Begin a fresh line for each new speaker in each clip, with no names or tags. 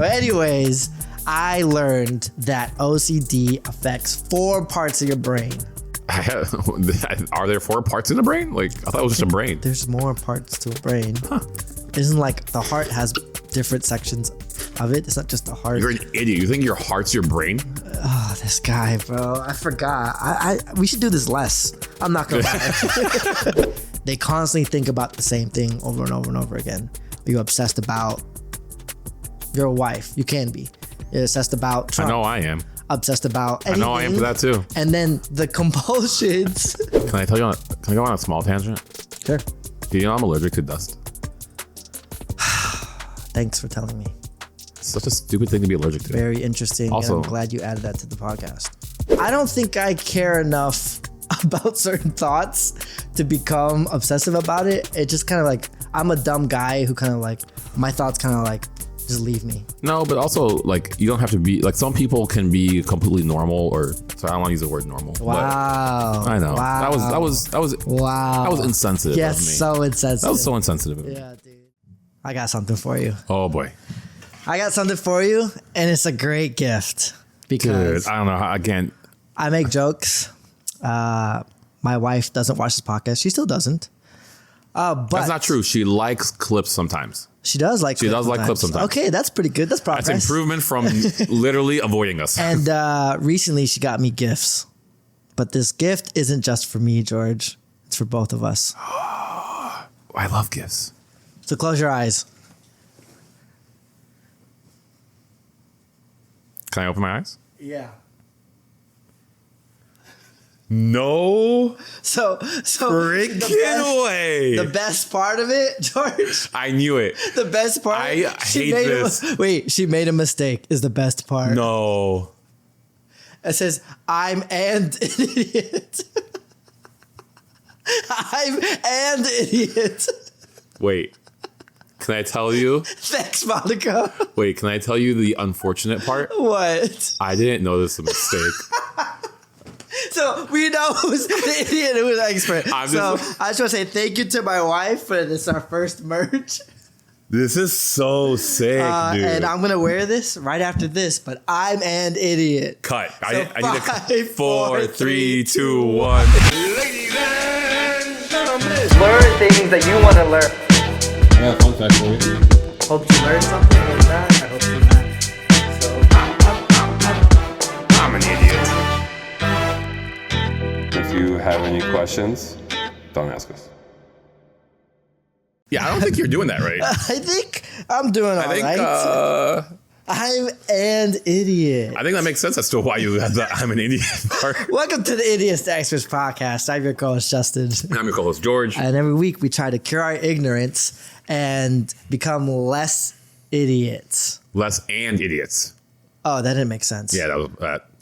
But anyways, I learned that OCD affects 4 parts of your brain.
Are there 4 parts in the brain? Like, I thought it was just a brain.
There's more parts to a brain. Huh. Isn't like the heart has different sections of it? It's not just the heart.
You're an idiot. You think your heart's your brain?
Oh, this guy, bro. I forgot. We should do this less. I'm not going to lie. They constantly think about the same thing over and over and over again. You're obsessed about your wife. You can be. You're obsessed about Trump.
I know I am.
Obsessed about anything.
I know I am for that too.
And then the compulsions.
Can I go on a small tangent?
Sure.
Do you know I'm allergic to dust?
Thanks for telling me.
It's such a stupid thing to be allergic to.
Very interesting. Also, and I'm glad you added that to the podcast. I don't think I care enough about certain thoughts to become obsessive about it. It just kind of like, I'm a dumb guy who kind of like, my thoughts kind of like just leave me.
No, but also like you don't have to be like, some people can be completely normal, or sorry, I don't want to use the word normal.
Wow.
I know.
Wow.
That was
wow.
That was insensitive.
Yes,
of me.
so insensitive.
That was so insensitive of me.
Yeah, dude. I got something for you.
Oh boy.
I got something for you, and it's a great gift because
dude, I don't know how, again,
I make jokes. My wife doesn't watch this podcast. She still doesn't. But
that's not true. She likes clips sometimes.
She does like clips sometimes. Okay, that's pretty good. That's progress.
That's improvement from literally avoiding us.
And recently she got me gifts. But this gift isn't just for me, George. It's for both of us.
I love gifts.
So close your eyes.
Can I open my eyes?
Yeah.
No.
So
freaking way.
The best part of it, George.
I knew it.
The best part.
I hate this.
She made a mistake is the best part.
No.
It says, I'm an idiot. I'm an idiot.
Wait. Can I tell you?
Thanks, Monica.
Wait, can I tell you the unfortunate part?
What?
I didn't know this was a mistake.
So we know who's the idiot and who's the expert. I just want to say thank you to my wife for this, our first merch.
This is so sick, dude.
And I'm going to wear this right after this, but I'm an idiot.
Cut.
So
I need
five,
4, 3, 2, 1.
Ladies and gentlemen. Learn things that you want to learn.
I got a fun fact for you.
Hope you learned something like that. I hope you not. So
I'm an idiot.
If you have any questions, don't ask us.
Yeah, I don't think you're doing that right.
I think I'm doing all right. I'm an idiot.
I think that makes sense as to why you have the I'm an idiot part.
Welcome to the Idiots to Experts podcast. I'm your co-host, Justin.
I'm your co-host, George.
And every week we try to cure our ignorance and become less idiots.
Less and idiots.
Oh, that didn't make sense.
Yeah, that was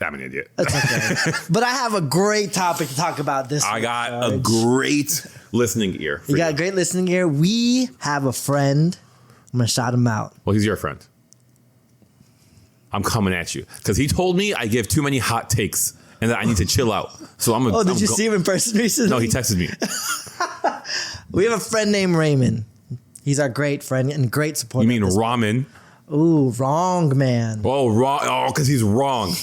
I'm an idiot.
That's okay. But I have a great topic to talk about this week.
I got a great listening ear.
You got a great listening ear. We have a friend. I'm going to shout him out.
Well, he's your friend. I'm coming at you. Because he told me I give too many hot takes and that I need to chill out. So I'm
Oh, did you see him in person recently?
No, he texted me.
We have a friend named Raymond. He's our great friend and great supporter.
You mean ramen?
Ooh, wrong, man.
Oh, wrong. Oh, because he's wrong.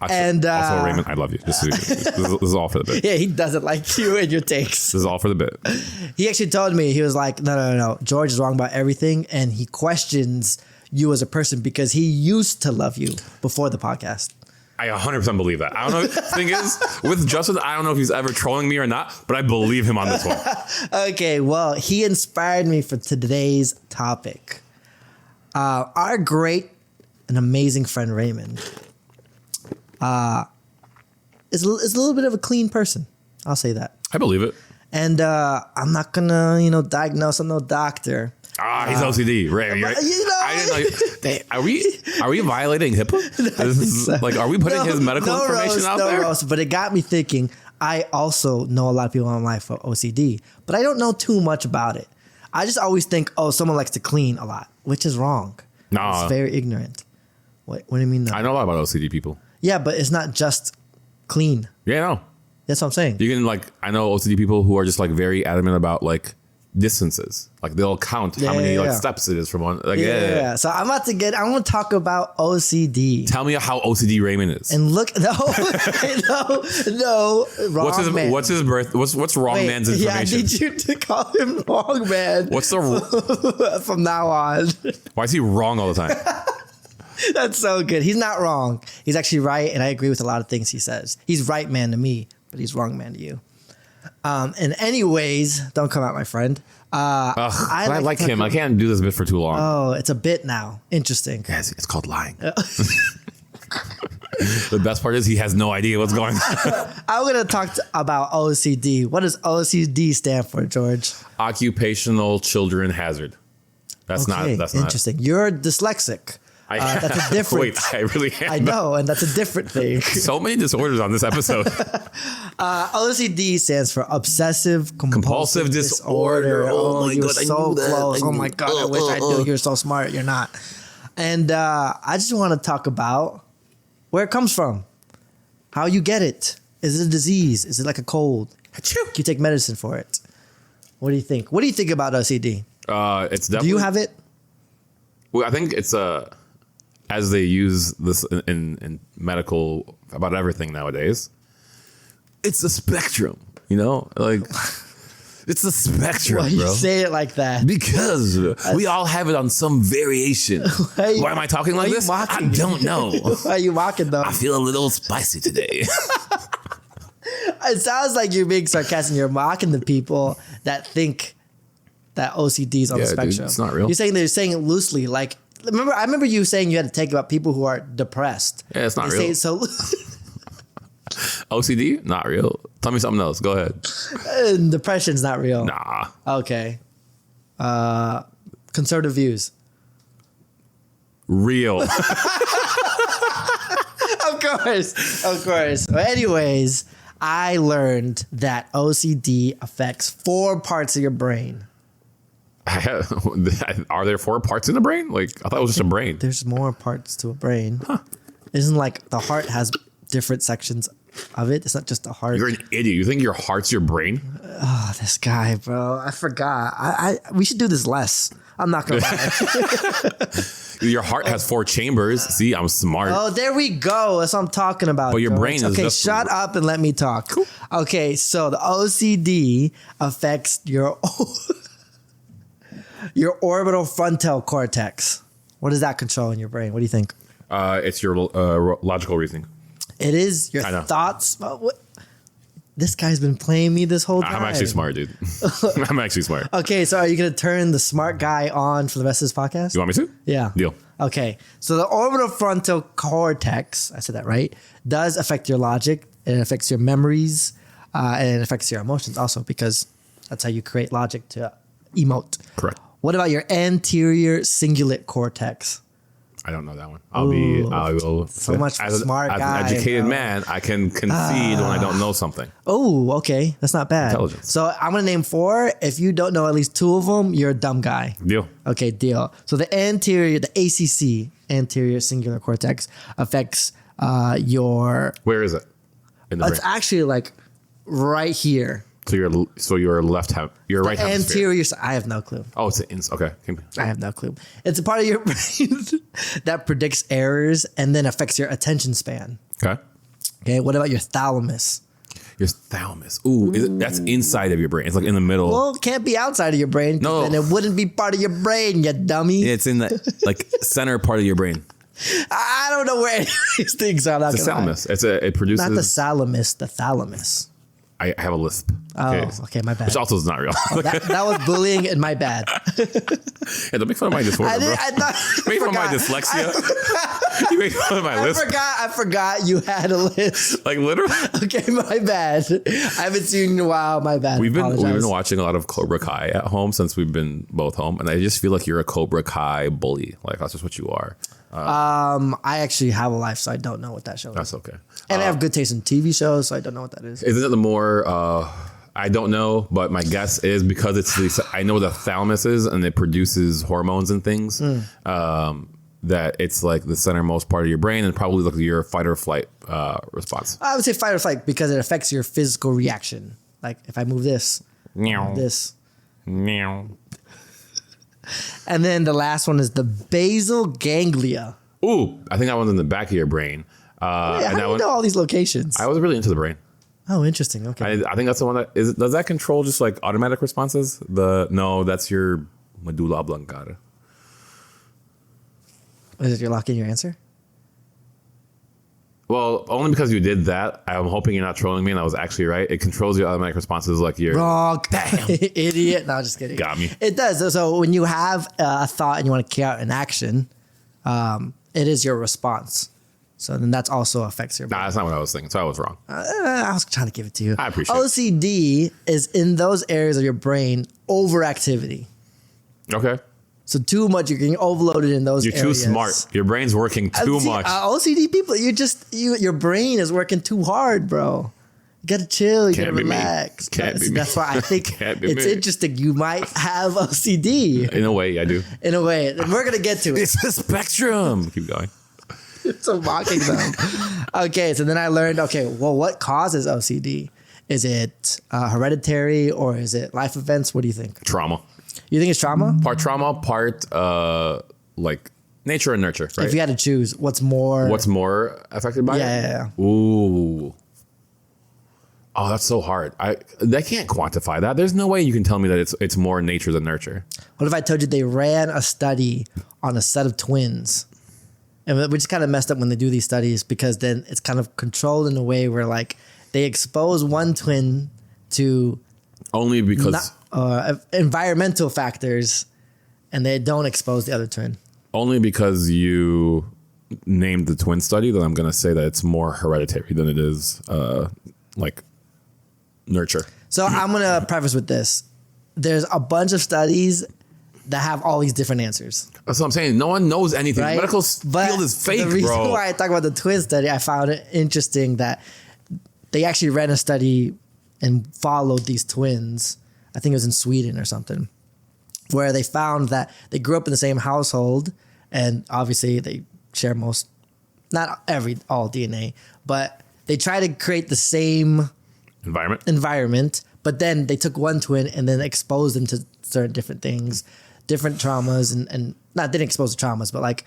And
also, Raymond, I love you. This is all for the bit.
Yeah, he doesn't like you and your takes.
This is all for the bit.
He actually told me, he was like, no. George is wrong about everything. And he questions you as a person because he used to love you before the podcast.
I 100% believe that. I don't know. The thing is, with Justin, I don't know if he's ever trolling me or not, but I believe him on this one.
Okay, well, he inspired me for today's topic. Our great and amazing friend Raymond is a little bit of a clean person. I'll say that.
I believe it.
And I'm not gonna, diagnose. I'm no doctor.
He's OCD, right? I didn't know. Are we violating HIPAA? Like, are we putting his medical information out there?
Roast, but it got me thinking. I also know a lot of people in my life with OCD, but I don't know too much about it. I just always think, someone likes to clean a lot, which is wrong.
No,
it's very ignorant. What do you mean? No?
I know a lot about OCD people.
Yeah, but it's not just clean.
Yeah, no.
That's what I'm saying.
You can I know OCD people who are just very adamant about distances. Like they'll count how many steps it is from one. Like
Yeah. So I'm about to I want to talk about OCD.
Tell me how OCD Raymond is.
And look, no, wrong man.
What's his birth? What's wrong man's information?
Yeah, I need you to call him wrong man.
What's the
from now on?
Why is he wrong all the time?
That's so good. He's not wrong. He's actually right, and I agree with a lot of things he says. He's right man to me, but he's wrong man to you. And anyways, don't come out, my friend.
I like him. I can't do this bit for too long.
Oh, it's a bit now. Interesting.
Yes, it's called lying. The best part is he has no idea what's going on.
I'm going to talk about OCD. What does OCD stand for, George?
Occupational Children Hazard. That's not
interesting. You're dyslexic. That's a different.
Wait, I really am.
I know, and that's a different thing.
So many disorders on this episode.
OCD stands for Obsessive-Compulsive Disorder.
Oh my
you're
God,
so close. Oh my God, I wish I knew. You're so smart. You're not. And I just want to talk about where it comes from, how you get it. Is it a disease? Is it like a cold? Can you take medicine for it? What do you think? What do you think about OCD?
It's definitely.
Do you have it?
Well, I think it's as they use this in medical about everything nowadays, it's a spectrum, like it's a spectrum.
Why you
bro.
say it like that?
Because we all have it on some variation. Why am I talking like this? I don't know.
Why are you mocking though?
I feel a little spicy today.
It sounds like you're being sarcastic. You're mocking the people that think that OCD is on the spectrum.
Dude, it's not real.
They're saying it loosely. Like, I remember you saying you had to take about people who are depressed.
Yeah, it's not
they
real.
Say it so
OCD, not real. Tell me something else. Go ahead.
Depression's not real.
Nah.
Okay. Conservative views.
Real.
Of course. Well, anyways, I learned that OCD affects 4 parts of your brain.
Are there 4 parts in the brain? Like, I thought it was just a brain.
There's more parts to a brain. Huh. Isn't like the heart has different sections of it? It's not just the heart.
You're an idiot. You think your heart's your brain?
Oh, this guy, bro. I forgot. We should do this less. I'm not going to lie.
Your heart has 4 chambers. See, I'm smart.
Oh, there we go. That's what I'm talking about.
But your
George.
brain is
okay.
just...
Shut up and let me talk. Cool. Okay, so the OCD affects your orbital frontal cortex. What does that control in your brain? What do you think?
It's your logical reasoning.
It is your thoughts. What? This guy's been playing me this whole time.
I'm actually smart, dude. I'm actually smart.
Okay, so are you going to turn the smart guy on for the rest of this podcast?
You want me to?
Yeah.
Deal.
Okay, so the orbital frontal cortex, I said that right, does affect your logic. It affects your memories, and it affects your emotions also, because that's how you create logic to emote.
Correct.
What about your anterior cingulate cortex?
I don't know that one. I will.
So much
as
smart guy.
As an educated man, I can concede when I don't know something.
Oh, okay. That's not bad.
Intelligence.
So I'm going to name 4. If you don't know at least 2 of them, you're a dumb guy.
Deal.
Okay, deal. So the ACC, anterior singular cortex, affects your...
Where is it in the brain?
It's actually like right here.
So you're left hand. You're right hand.
Anterior. I have no clue.
Oh, it's okay.
I have no clue. It's a part of your brain that predicts errors and then affects your attention span.
Okay.
Okay. What about your thalamus?
Your thalamus. Ooh, that's inside of your brain. It's like in the middle.
Well, it can't be outside of your brain.
No.
Then it wouldn't be part of your brain, you dummy.
It's in the center part of your brain.
I don't know where any of these things are.
It's the thalamus. It produces.
Not the salamus, the thalamus.
I have a lisp.
Oh, okay, my bad.
Which also is not real.
That was bullying and my bad.
Yeah, don't make fun of my disorder, bro. Make fun of my dyslexia. You make fun of my lisp.
I forgot you had a lisp.
Like literally.
Okay, my bad. I haven't seen you in a while. My bad.
We've been watching a lot of Cobra Kai at home since we've been both home, and I just feel like you're a Cobra Kai bully. Like that's just what you are.
I actually have a life, so I don't know what that show is.
That's okay.
And I have good taste in TV shows, so I don't know what that is.
Isn't it the more? I don't know, but my guess is because I know what the thalamus is, and it produces hormones and things. That it's like the centermost part of your brain, and probably like your fight or flight response.
I would say fight or flight because it affects your physical reaction. Like if I move this, this.
Meow.
And then the last one is the basal ganglia.
Ooh, I think that one's in the back of your brain.
How
and
do you know all these locations?
I was really into the brain.
Oh, interesting. Okay.
I think that's the one that is. Does that control just like automatic responses? No, that's your medulla oblongata.
Is it you're locking your answer?
Well, only because you did that. I'm hoping you're not trolling me, and I was actually right. It controls your automatic responses, like your
Wrong. Damn. Idiot. No, just kidding.
Got me.
It does. So when you have a thought and you want to carry out an action, it is your response. So then that also affects your brain.
Nah, that's not what I was thinking. So I was wrong.
I was trying to give it to you.
I appreciate it.
OCD is in those areas of your brain overactivity.
Okay,
So too much, you're getting overloaded in those
you're
areas.
too smart. Your brain's working too much.
OCD people, your brain is working too hard, bro. You gotta chill. You
Can't
gotta
be me.
relax.
Can't be me.
That's why I think
Can't be
it's
me.
interesting. You might have OCD
In a way, I do.
in a way. And we're gonna get to it.
It's a spectrum. Keep going.
So mocking them. Okay, so then I learned. Okay, well, what causes OCD? Is it hereditary or is it life events? What do you think?
Trauma.
You think it's trauma?
Part trauma, part like nature and nurture. Right.
If you had to choose, what's more?
What's more affected by it?
Yeah.
Ooh. Oh, that's so hard. They can't quantify that. There's no way you can tell me that it's more nature than nurture.
What if I told you they ran a study on a set of twins? And which is kind of messed up when they do these studies because then it's kind of controlled in a way where like they expose one twin to
Only because
environmental factors and they don't expose the other twin.
only because you named the twin study, then I'm gonna say that it's more hereditary than it is like nurture.
So I'm going to preface with this. There's a bunch of studies that have all these different answers.
That's what I'm saying. No one knows anything.
Right?
The medical
But
field is fake,
the reason
bro.
why I talk about the twin study, I found it interesting that they actually ran a study and followed these twins. I think it was in Sweden or something, where they found that they grew up in the same household, and obviously they share not all DNA, but they try to create the same environment. But then they took one twin and then exposed them to certain different things, different traumas, and not didn't expose the traumas, but like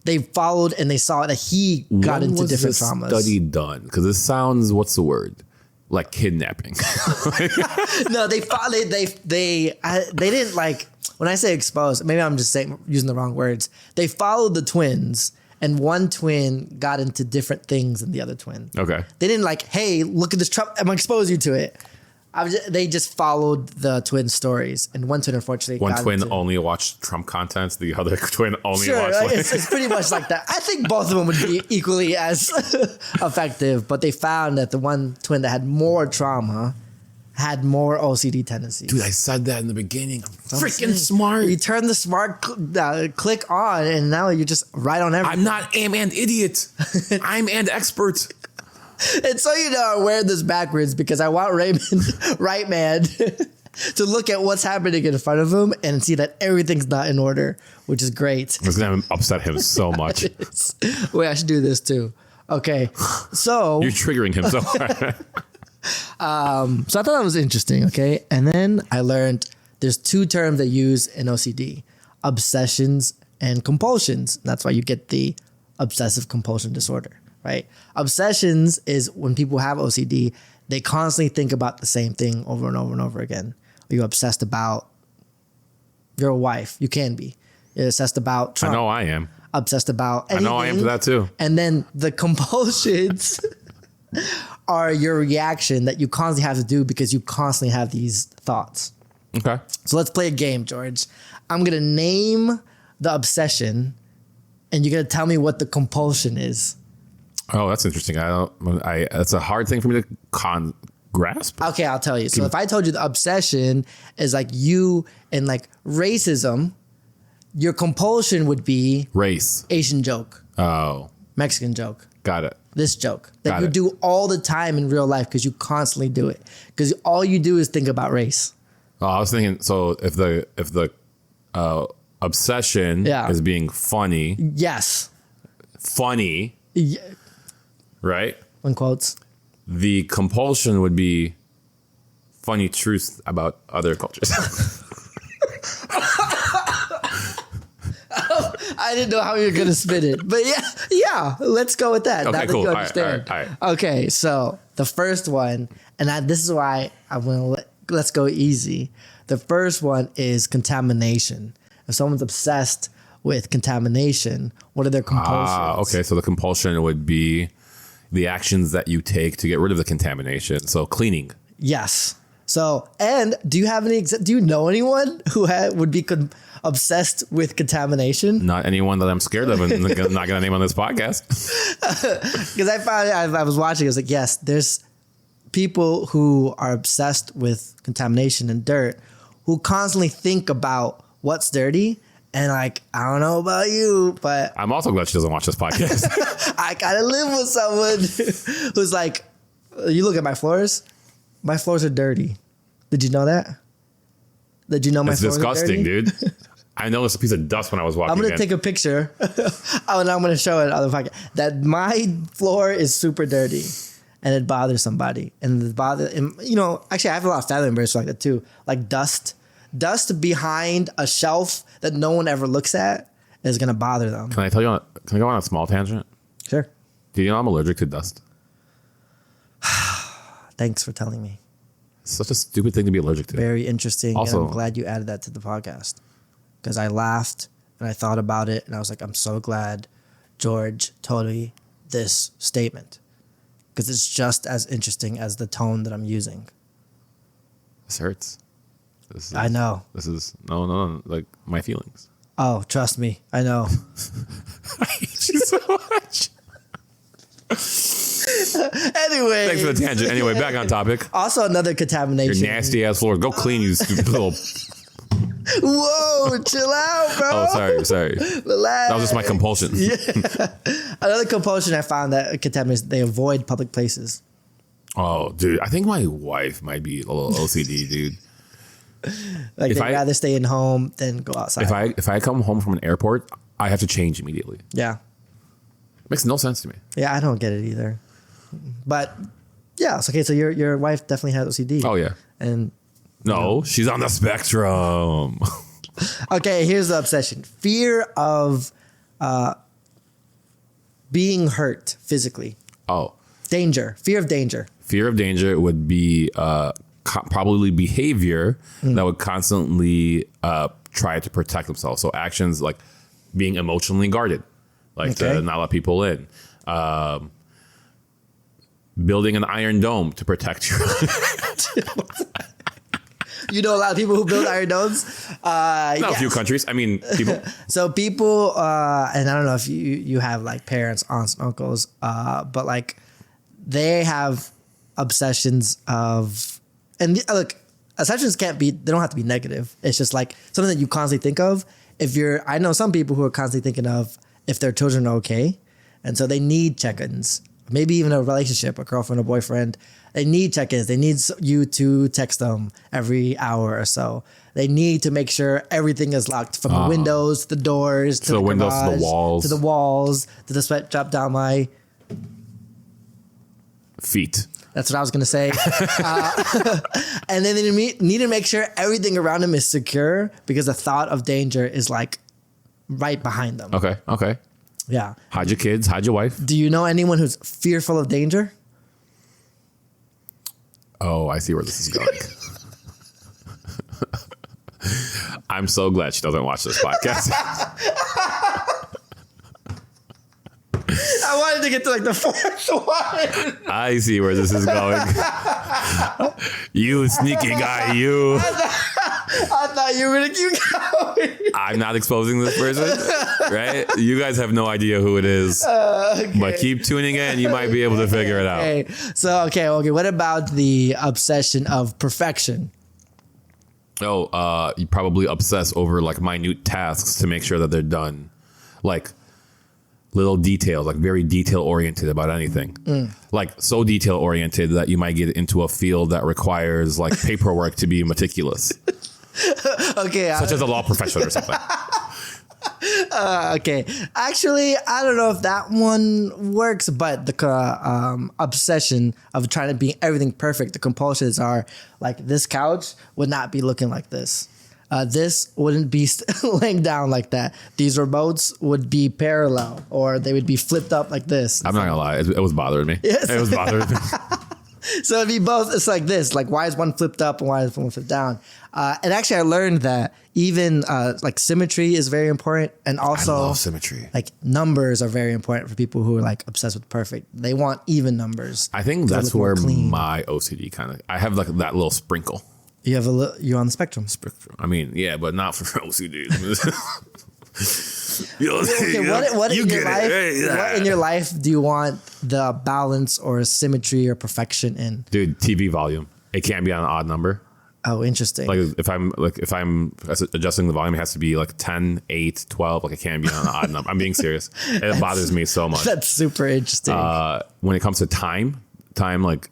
they followed and they saw that he got
When
into
was
different
this
traumas.
study done? Because this sounds, what's the word? Like kidnapping.
No, they didn't like, when I say expose, maybe I'm just using the wrong words. They followed the twins and one twin got into different things than the other twin.
Okay.
They didn't like, hey, look at this Trump, I'm gonna expose you to it. They just followed the twin stories, and one twin unfortunately
One
got
twin
into,
only watched Trump content. The other twin only
Sure,
watched. Like,
it's pretty much like that. I think both of them would be equally as effective, but they found that the one twin that had more trauma had more OCD tendencies.
dude, I said that in the beginning. I'm
I'm
freaking
saying.
smart.
You turn the smart click on, and now you're just right on everything.
I'm not am and idiot. I'm and expert.
And so you know, I wear this backwards because I want Raymond, right man, to look at what's happening in front of him and see that everything's not in order, which is great.
It's gonna upset him so much.
Wait, I should do this too. Okay, so
You're triggering him so hard.
So I thought that was interesting, okay? And then I learned there's two terms they use in OCD, obsessions and compulsions. That's why you get the obsessive compulsion disorder, right? Obsessions is when people have OCD, they constantly think about the same thing over and over and over again. You're obsessed about your wife. You can be. You're obsessed about
I
Trump.
know I am.
Obsessed about anything.
I know I am to that too.
And then the compulsions are your reaction that you constantly have to do because you constantly have these thoughts.
Okay.
So let's play a game, George. I'm going to name the obsession and you're going to tell me what the compulsion is.
Oh, that's interesting. That's a hard thing for me to grasp.
Okay, I'll tell you. So if I told you the obsession is like you and like racism, your compulsion would be
Race.
Asian joke,
Oh,
Mexican joke,
got it.
this joke that
Got
you
it.
do all the time in real life because you constantly do it. Because all you do is think about race.
Oh, I was thinking. So if the obsession
Yeah.
is being funny,
Yes.
right?
In quotes.
The compulsion would be funny truths about other cultures.
I didn't know how you were gonna spin it, but yeah. Let's go with that.
Okay,
now that
cool.
you
All right,
understand.
all right.
Okay, so the first one, and this is why I'm gonna let's go easy. The first one is contamination. If someone's obsessed with contamination, what are their compulsions?
Okay, so the compulsion would be the actions that you take to get rid of the contamination. So cleaning.
Yes. So, and do you have do you know anyone who would be obsessed with contamination?
Not anyone that I'm scared of, and I'm not going to name on this podcast.
Because I was watching, I was like, yes, there's people who are obsessed with contamination and dirt who constantly think about what's dirty. And like, I don't know about you, but
I'm also glad she doesn't watch this podcast.
I kind of live with someone who's like, you look at my floors are dirty. Did you know that? Did you know my
It's
floors
disgusting,
are dirty?
dude. I noticed a piece of dust when I was walking
I'm going to
in.
take a picture. And I'm going to show it on the podcast. That my floor is super dirty and it bothers somebody. And actually I have a lot of family members like that too. Like dust behind a shelf that no one ever looks at is going to bother them.
Can I go on a small tangent?
Sure.
Do you know I'm allergic to dust?
Thanks for telling me.
It's such a stupid thing to be allergic to.
Very interesting.
Also-
and I'm glad you added that to the podcast because I laughed and I thought about it and I was like, I'm so glad George told me this statement because it's just as interesting as the tone that I'm using.
This hurts.
I know.
This is no, like my feelings.
Oh, trust me. I know.
I hate you so much.
Anyway.
Thanks for the tangent. Anyway, back on topic.
Also, another
Your
contamination.
nasty ass floors. Go clean, you stupid little.
Whoa, chill out, bro.
Oh, sorry.
Relax.
That was just my compulsion.
Another compulsion I found that contamination, they avoid public places.
Oh, dude. I think my wife might be a little OCD, dude.
Like
If
they'd
I-
rather stay in home than go outside.
If I come home from an airport, I have to change immediately.
Yeah.
Makes no sense to me.
Yeah, I don't get it either. But yeah, it's okay. So your wife definitely has OCD.
Oh yeah.
And
No, she's on the spectrum.
okay, here's the obsession: fear of being hurt physically.
Oh,
Danger, fear of danger.
fear of danger would be probably behavior that would constantly try to protect themselves. So actions like being emotionally guarded, like
Okay.
to not let people in. Building an iron dome to protect you.
You know a lot of people who build iron domes.
Not
Yes.
a few countries. I mean, people.
So people, and I don't know if you have like parents, aunts, and uncles, but like they have obsessions of, and look, obsessions they don't have to be negative. It's just like something that you constantly think of. I know some people who are constantly thinking of if their children are okay. And so they need check-ins, maybe even a relationship, a girlfriend, a boyfriend. They need check-ins. They need you to text them every hour or so. They need to make sure everything is locked from the windows to the doors to the
windows, to the
garage,
walls.
to the walls, to the sweat drop down my.
Feet.
That's what I was gonna say. And then they need to make sure everything around them is secure because the thought of danger is like right behind them.
Okay.
Yeah.
Hide your kids. Hide your wife.
Do you know anyone who's fearful of danger?
Oh, I see where this is going. I'm so glad she doesn't watch this podcast.
I wanted to get to like the fourth one.
I see where this is going. You sneaky guy, you.
I thought you were gonna keep going.
I'm not exposing this person, right? You guys have no idea who it is. But keep tuning in. You might be able to figure it out.
Okay. So okay. What about the obsession of perfection?
Oh, you probably obsess over like minute tasks to make sure that they're done. Like little details, like very detail oriented about anything. Like so detail oriented that you might get into a field that requires like paperwork to be meticulous.
Okay.
Such as a law profession or something.
Okay. Actually, I don't know if that one works, but the obsession of trying to be everything perfect, the compulsions are like this couch would not be looking like this. This wouldn't be laying down like that. These remotes would be parallel, or they would be flipped up like this.
I'm not gonna lie, it was bothering me.
Yes.
It was bothering me.
So it'd be both. It's like this. Like, why is one flipped up and why is one flipped down? And actually, I learned that even like symmetry is very important, and also
I love symmetry.
like numbers are very important for people who are like obsessed with perfect. They want even numbers.
I think
They
that's
look more
where
clean.
my OCD kind of. I have like that little sprinkle.
You have you're on the spectrum.
I mean, yeah, but not for OCD. You know,
Okay, what
you
in your
get
life?
it. Hey,
What in your life do you want the balance or symmetry or perfection in?
Dude, TV volume. It can't be on an odd number.
Oh, interesting.
Like if I'm adjusting the volume, it has to be like 10, 8, 12. Like it can't be on an odd number. I'm being serious. It bothers me so much.
That's super interesting.
When it comes to time like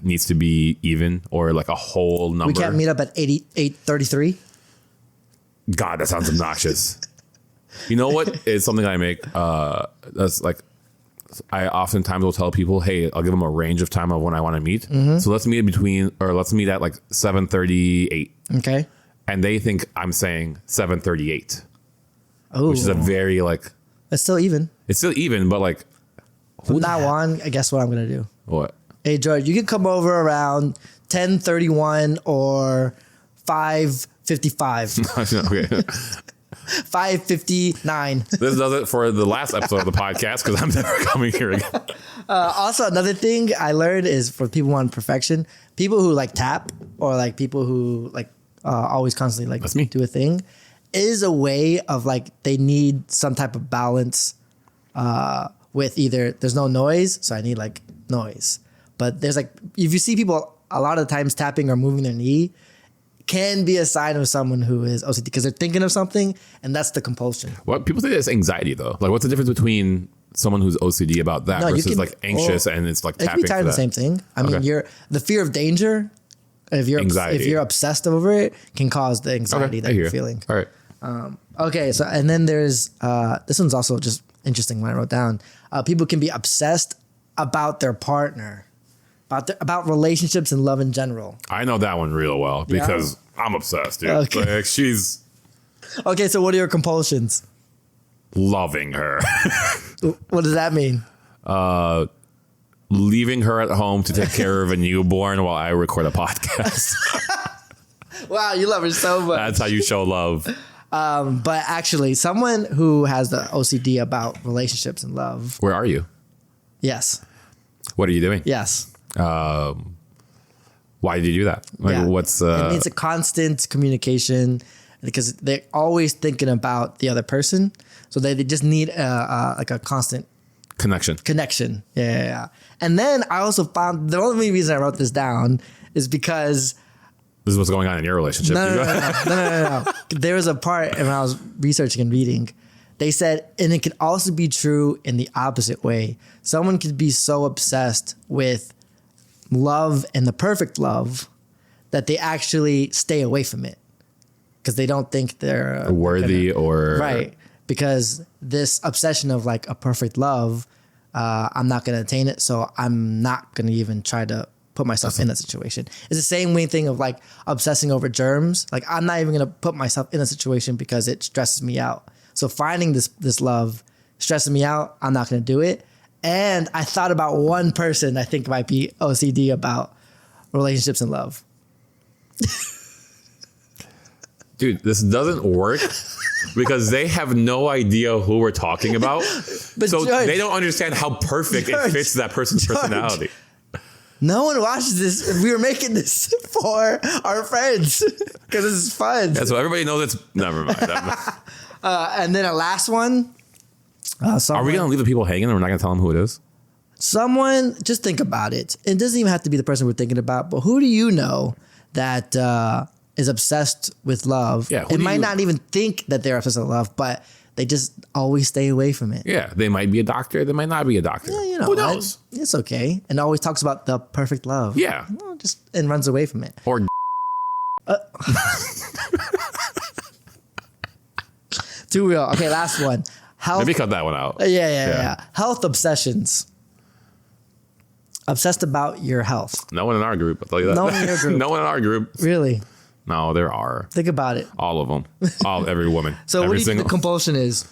needs to be even or like a whole number.
We can't meet up at 8:33.
God, that sounds obnoxious. You know what? It's something I make. That's like I oftentimes will tell people, hey, I'll give them a range of time of when I want to meet. So let's meet let's meet at like 7:38.
Okay.
And they think I'm saying 7:38,
Oh,
which is a very like
it's still even.
it's still even, but like
From now on, I guess what I'm gonna do.
what?
Hey, George, you can come over around 10:31 or 5:55,
Okay.
5:59.
This does it for the last episode of the podcast because I'm never coming here again.
Also, another thing I learned is for people who want perfection, people who like tap or like people who like always constantly like
That's me.
do a thing is a way of like they need some type of balance with either there's no noise, so I need like noise. But there's like, if you see people a lot of times tapping or moving their knee, can be a sign of someone who is OCD because they're thinking of something, and that's the compulsion.
What people say it's anxiety though. Like, what's the difference between someone who's OCD about that
No, you
versus
can-
like anxious and it's like
It can
tapping
be tied
for
to the
that?
same thing. I mean,
Okay.
the fear of danger, if
Anxiety.
you're obsessed over it, can cause the anxiety
Okay,
that
I hear
you're
you.
feeling.
All right.
Okay, so and then there's this one's also just interesting when I wrote down. People can be obsessed about their partner, about relationships and love in general.
I know that one real well because I'm obsessed, dude.
Okay.
Like, she's
Okay, so what are your compulsions?
loving her.
What does that mean?
Leaving her at home to take care of a newborn while I record a podcast.
Wow, you love her so much.
That's how you show love.
But actually, someone who has the OCD about relationships and love.
Where are you?
Yes.
What are you doing?
Yes.
Why did you do that? Like,
Yeah.
what's
It needs a constant communication because they're always thinking about the other person. So they just need like a constant
connection?
connection. Yeah. And then I also found the only reason I wrote this down is because
This is what's going on in your relationship.
no. There was a part when I was researching and reading, they said, and it could also be true in the opposite way. Someone could be so obsessed with love and the perfect love that they actually stay away from it because they don't think they're
Worthy or
right. Because this obsession of like a perfect love, I'm not going to attain it. So I'm not going to even try to put myself in that situation. It's the same way thing of like obsessing over germs. Like I'm not even going to put myself in a situation because it stresses me out. So finding this love stresses me out. I'm not going to do it. And I thought about one person I think might be OCD about relationships and love.
Dude, this doesn't work because they have no idea who we're talking about.
But
So
George,
they don't understand how perfect
George,
it fits that person's
George.
personality.
no one watches this. We were making this for our friends because this is fun.
Yeah, so everybody knows it's never mind.
And then a last one.
Are
Someone,
we gonna leave the people hanging and we're not gonna tell them who it is?
someone, just think about it. It doesn't even have to be the person we're thinking about, but who do you know that is obsessed with love?
Yeah, who
it
do
might
you-
not even think that they're obsessed with love, but they just always stay away from it.
Yeah, they might be a doctor. They might not be a doctor.
Yeah, you know,
who knows?
It's okay. And always talks about the perfect love.
Yeah,
Well, and runs away from it.
or
Too real. Okay, last one. Health.
maybe cut that one out.
Yeah. Health obsessions. Obsessed about your health.
No one in our group. I'll tell you that.
No one in your group.
No one in our group.
Really?
No, there are.
Think about it.
All of them. Every woman.
So
every
what do you think the compulsion is?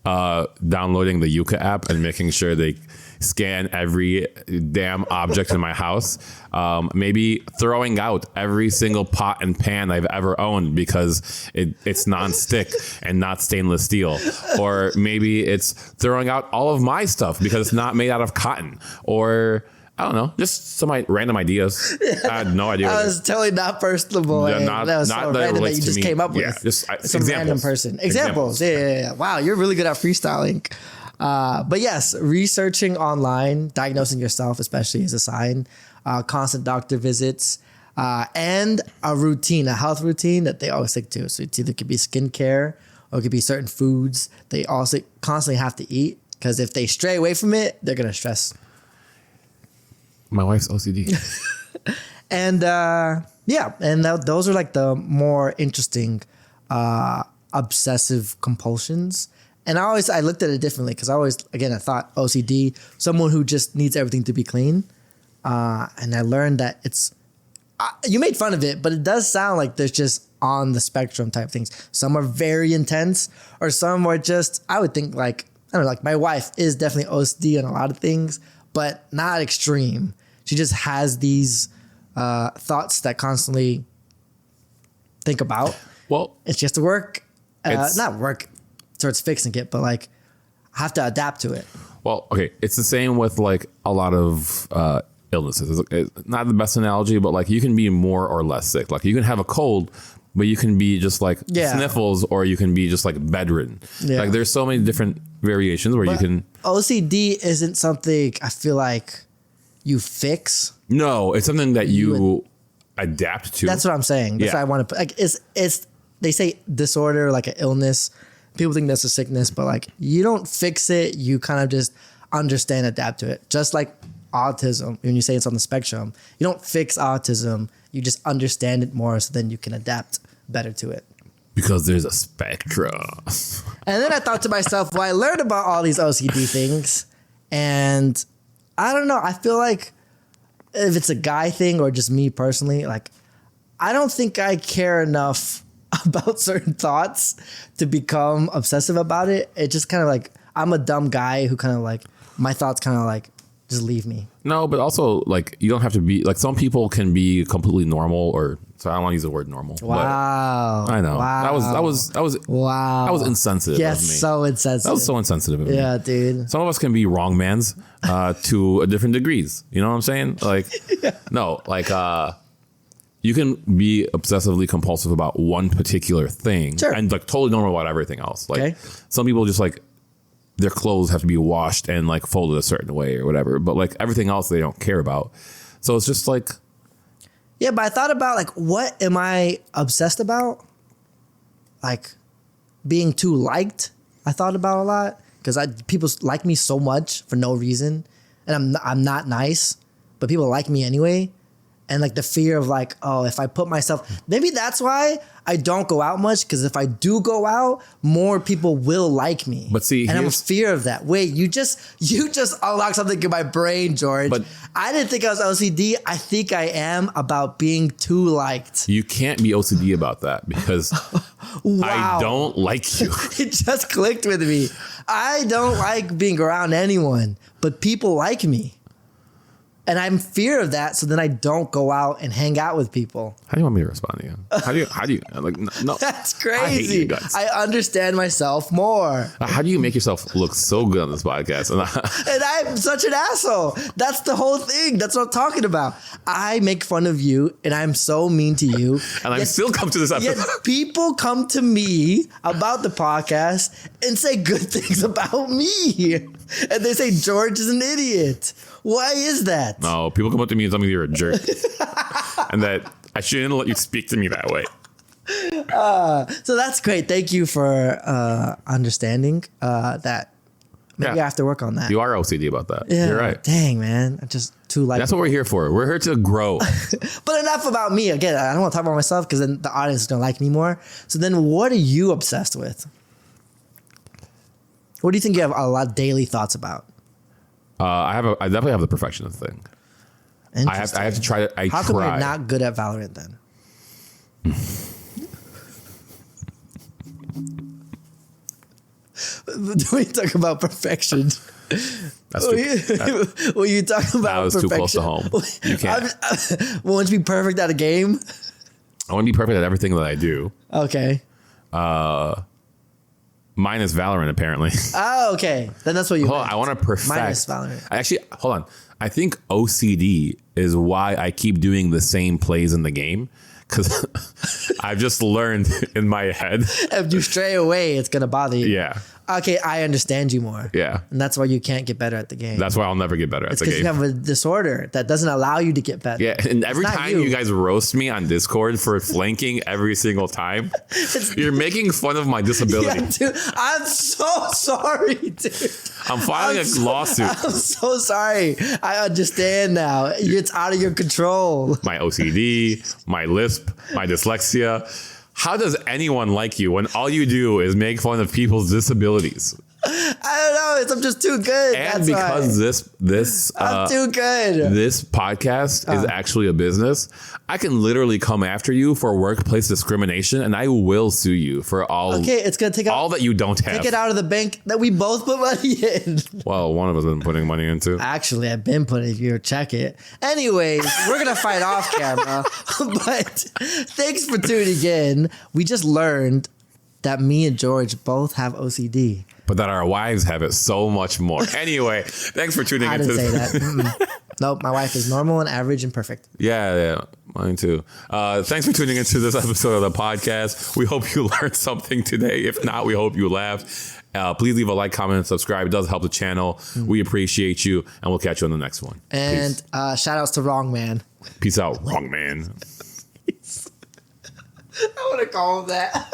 Downloading the Yuka app and making sure they scan every damn object in my house. Maybe throwing out every single pot and pan I've ever owned because it's non-stick and not stainless steel. Or maybe it's throwing out all of my stuff because it's not made out of cotton. Or I don't know, just some random ideas. I had no idea.
I was totally not personable.
Yeah,
That was
not
so
that it
random that
relates
you
to
just
me.
came up with.
Yeah, just
some
examples.
random person. Examples. Yeah. Wow, you're really good at freestyling. But yes, researching online, diagnosing yourself especially is a sign. Constant doctor visits, and a routine, a health routine that they always stick to. So it either could be skincare or it could be certain foods they also constantly have to eat, because if they stray away from it, they're gonna stress.
My wife's OCD.
And those are like the more interesting obsessive compulsions. And I looked at it differently, because I thought OCD, someone who just needs everything to be clean. And I learned that you made fun of it, but it does sound like there's just on the spectrum type things. Some are very intense, or some are just, I would think like, I don't know, like my wife is definitely OCD on a lot of things, but not extreme. She just has these thoughts that constantly think about.
Well,
and she has to work, not work towards fixing it, but like have to adapt to it.
Well, okay, it's the same with like a lot of illnesses. It's not the best analogy, but like you can be more or less sick. Like you can have a cold, but you can be just like sniffles, or you can be just like bedridden. Yeah. Like there's so many different variations where you can.
OCD isn't something I feel like you fix.
No, it's something that you adapt to.
That's what I'm saying. That's what I want to put. Like it's they say disorder, like an illness. People think that's a sickness, but like you don't fix it. You kind of just understand, adapt to it. Just like autism, when you say it's on the spectrum, you don't fix autism. You just understand it more, so then you can adapt better to it.
Because there's a spectrum.
And then I thought to myself, well, I learned about all these OCD things, and I don't know. I feel like if it's a guy thing or just me personally, like I don't think I care enough about certain thoughts to become obsessive about it. It just kind of like, I'm a dumb guy who kind of like, my thoughts kind of like just leave me.
No, but also like you don't have to be like, some people can be completely normal, or so I don't want to use the word normal.
Wow.
I know.
Wow.
That was
wow.
That was insensitive.
Yes,
of me.
so insensitive.
That was so insensitive of me.
Yeah, dude.
Some of us can be wrong mans to a different degrees. You know what I'm saying? Like, no, like you can be obsessively compulsive about one particular thing, and like totally normal about everything else. Like some people just like their clothes have to be washed and like folded a certain way or whatever, but like everything else they don't care about. So it's just like,
yeah, but I thought about like, what am I obsessed about? Like being too liked. I thought about a lot, because people like me so much for no reason, and I'm not nice, but people like me anyway. And like the fear of like, oh, if I put myself, maybe that's why I don't go out much, because if I do go out, more people will like me.
But see,
and I'm a fear of that. Wait, you just unlocked something in my brain, George. But I didn't think I was OCD. I think I am about being too liked.
You can't be OCD about that, because
wow.
I don't like you.
It just clicked with me. I don't like being around anyone, but people like me. And I'm fear of that, so then I don't go out and hang out with people.
How do you want me to respond to you? How do you like? No,
that's crazy.
I hate you guys.
I understand myself more.
How do you make yourself look so good on this podcast?
And I'm such an asshole. That's the whole thing. That's what I'm talking about. I make fun of you, and I'm so mean to you.
And I still come to this episode.
Yet people come to me about the podcast and say good things about me. And they say George is an idiot. Why is that?
No, people come up to me and tell me you're a jerk. And that I shouldn't let you speak to me that way.
So that's great. Thank you for understanding that. Maybe I have to work on that.
You are OCD about that.
Yeah,
you're right.
Dang, man. I'm just too like.
That's what we're here for. We're here to grow.
But enough about me. Again, I don't want to talk about myself, because then the audience is going to like me more. So then what are you obsessed with? What do you think you have a lot of daily thoughts about?
I definitely have the perfectionist thing. I have to try to.
How come you're not good at Valorant then? When you talk about perfection,
That's
when you talk about
that was
perfection,
too close to home. You can't.
Want to be perfect at a game?
I want to be perfect at everything that I do.
Okay.
Minus Valorant, apparently.
Oh, okay. Then that's what you.
Hold on, I want to perfect.
Minus Valorant.
Hold on. I think OCD is why I keep doing the same plays in the game. Because I've just learned in my head.
If you stray away, it's gonna bother you.
Yeah.
Okay, I understand you more.
Yeah.
And that's why you can't get better at the game.
That's why I'll never get better at
It's
the
because
game.
you have a disorder that doesn't allow you to get better.
Yeah, and every
not
time you guys roast me on Discord for flanking every single time, you're making fun of my disability.
Yeah, dude, I'm so sorry, dude.
I'm filing a lawsuit.
I'm so sorry. I understand now. It's out of your control.
My OCD, my lisp, my dyslexia. How does anyone like you when all you do is make fun of people's disabilities?
I don't know. I'm just too good.
And
That's
because
why.
this
I'm too good.
this podcast is actually a business, I can literally come after you for workplace discrimination, and I will sue you for all.
Okay, it's gonna take
all that you don't have.
Take it out of the bank that we both put money in.
Well, one of us has been putting money into.
Actually, I've been putting. If you check it. Anyways, we're gonna fight off camera. But thanks for tuning in. We just learned that me and George both have OCD.
But that our wives have it so much more. Anyway, thanks for tuning
I
into
didn't say that. Mm-mm. Nope, my wife is normal and average and perfect.
Yeah, mine too. Thanks for tuning into this episode of the podcast. We hope you learned something today. If not, we hope you laughed. Please leave a like, comment, and subscribe. It does help the channel. We appreciate you, and we'll catch you on the next one.
And shout outs to Wrong Man.
Peace out, wrong man.
I want to call him that.